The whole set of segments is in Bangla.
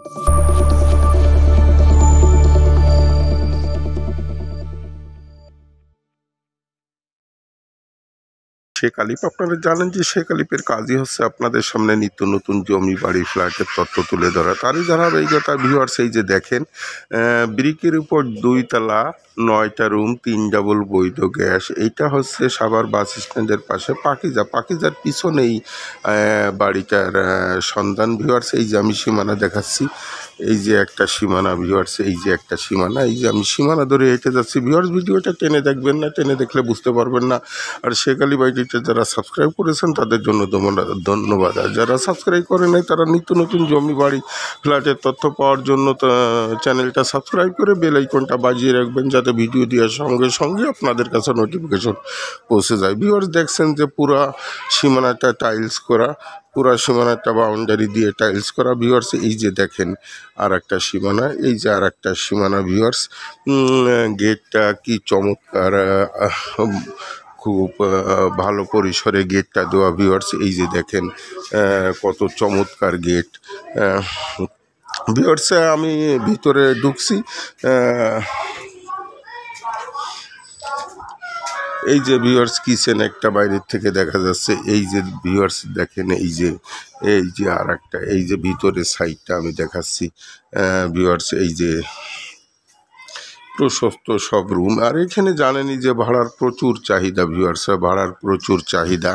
শেখ আলিপ আপনারা জানেন যে শেখ আলিপের কাজই হচ্ছে আপনাদের সামনে নিত্য নতুন জমি বাড়ি ফ্ল্যাটের তথ্য তুলে ধরা। তারই ধারাবাহিকতা ভিউয়ার্স এই যে দেখেন ব্রিকের উপর 2 তলা 9টা রুম 3 ডাবল বৈধ গ্যাস। এইটা হচ্ছে সাভার বাস স্ট্যান্ডের পাশে পাকিজার পিছনেই বাড়িটার সন্ধান ভিউয়ার্স। এই যে আমি সীমানা দেখাচ্ছি, এই যে একটা সীমানা ভিউয়ার্স, এই যে একটা সীমানা, এই যে আমি সীমানা ধরে হেঁটে যাচ্ছি ভিউয়ার্স। ভিডিওটা টেনে দেখবেন না, টেনে দেখলে বুঝতে পারবেন না। আর শেখ আলী বাড়িটা যারা সাবস্ক্রাইব করেছেন তাদের জন্য ধন্যবাদ। আর যারা সাবস্ক্রাইব করে নাই তারা নিত্য নতুন জমি বাড়ি ফ্ল্যাটের তথ্য পাওয়ার জন্য চ্যানেলটা সাবস্ক্রাইব করে বেল আইকনটা বাজিয়ে রাখবেন, যাতে ভিডিও দেওয়ার সঙ্গে সঙ্গে আপনাদের কাছে নোটিফিকেশন পৌঁছে যায়। ভিউয়ার্স দেখছেন যে পুরা সীমানাটা টাইলস করা, পুরা সীমানাটা বাউন্ডারি দিয়ে টাইলস করা ভিউয়ার্স। এই যে দেখেন আর একটা সীমানা, এই যে আর একটা সীমানা ভিউয়ার্স। গেটটা কি চমৎকার, খুব ভালো পরিসরে গেটটা দেওয়া ভিউয়ার্স। এই যে দেখেন কত চমৎকার গেট ভিউয়ার্স। আমি ভিতরে ঢুকছি, এই যে ভিউয়ার্স কিচেন একটা বাইরের থেকে দেখা যাচ্ছে। এই যে ভিউয়ার্স দেখেন, এই যে আর একটা, এই যে ভিতরের সাইডটা আমি দেখাচ্ছি ভিউয়ার্স। এই যে প্রশস্ত সব রুম। আর এখানে জানেনই যে ভাড়ার প্রচুর চাহিদা ভিউয়ার্স, ভাড়ার প্রচুর চাহিদা।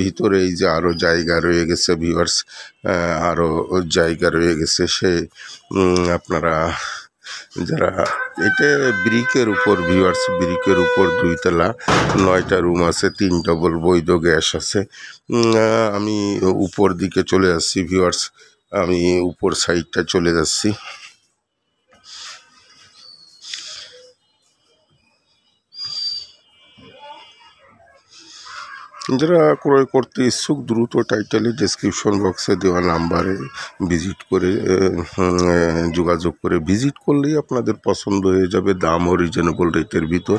ভিতরে এই যে আরও জায়গা রয়ে গেছে ভিউয়ার্স, আরও জায়গা রয়ে গেছে। সে আপনারা যারা এটা ব্রিকের উপর ভিউয়ার্স, ব্রিকের উপর 2 তলা 9টা রুম আছে, 3 ডাবল বৈধ গ্যাস আছে। আমি উপর দিকে চলে যাচ্ছি ভিউয়ার্স, আমি উপর সাইডটা চলে যাচ্ছি। যারা ক্রয় করতে ইচ্ছুক দ্রুত টাইটেলে ডেসক্রিপশন বক্সে দেওয়া নাম্বারে ভিজিট করে যোগাযোগ করে ভিজিট করলেই আপনাদের পছন্দ হয়ে যাবে। দামও রিজনেবল রেটের ভিতর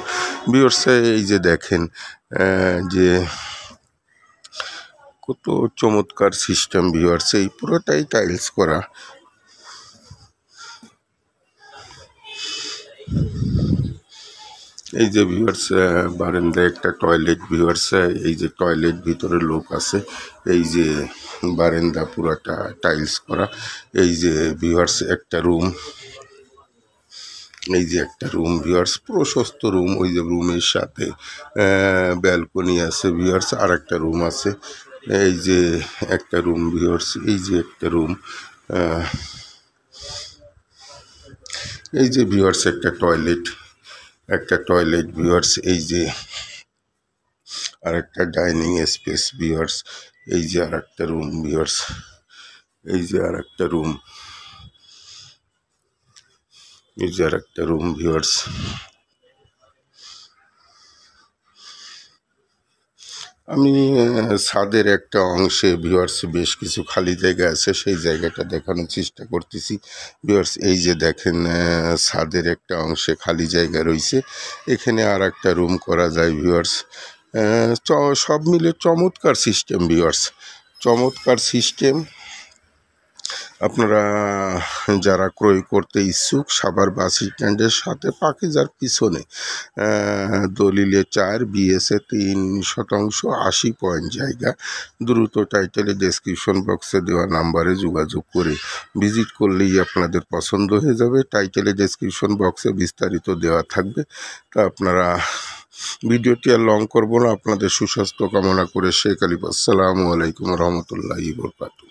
ভিউয়ার্স। এই যে দেখেন যে কত চমৎকার সিস্টেম ভিউয়ার্স, এই পুরোটাই টাইলস করা। এই যে ভিউয়ার্স বারান্দায় একটা টয়লেট ভিউয়ার্স, এই যে টয়লেট ভিতরে লোক আছে। এই যে বারান্দা পুরাটা টাইলস করা। এই যে ভিউয়ার্স একটা রুম, এই যে একটা রুম ভিউয়ার্স, প্রশস্ত রুম। ওই যে রুমের সাথে ব্যালকনি আছে ভিউয়ার্স, আর একটা রুম আছে। এই যে একটা রুম ভিউয়ার্স, এই যে একটা রুম, এই যে ভিউয়ার্স একটা টয়লেট ভিউয়ার্স। এই যে আর একটা ডাইনিং স্পেস ভিউয়ার্স। এই যে আর একটা রুম ভিউয়ার্স, এই যে আর একটা রুম, এই যে আর একটা রুম ভিউয়ার্স। আমি ছাদের একটা অংশে ভিউয়ার্স বেশ কিছু খালি জায়গা আছে, সেই জায়গাটা দেখানোর চেষ্টা করতেছি ভিউয়ার্স। এই যে দেখেন ছাদের একটা অংশে খালি জায়গা রয়েছে, এখানে আর একটা রুম করা যায় ভিউয়ার্স। সব মিলে চমৎকার সিস্টেম ভিউয়ার্স, চমৎকার সিস্টেম। আপনারা যারা ক্রয় করতে ইচ্ছুক সাভার বাস স্ট্যান্ডের সাথে পাকিজার পিছনে দলিলে 4 বিএসএ 3% 80 পয়েন্ট জায়গা। দ্রুত টাইটেলে ডেসক্রিপশন বক্সে দেওয়া নাম্বারে যোগাযোগ করে ভিজিট করলেই আপনাদের পছন্দ হয়ে যাবে। টাইটেলে ডেসক্রিপশন বক্সে বিস্তারিত দেওয়া থাকবে। তা আপনারা ভিডিওটি আর লং করবো না, আপনাদের সুস্বাস্থ্য কামনা করে শেখ আলিপ। আসসালামু আলাইকুম রহমতুল্লাহি ওয়া বারাকাতুহু।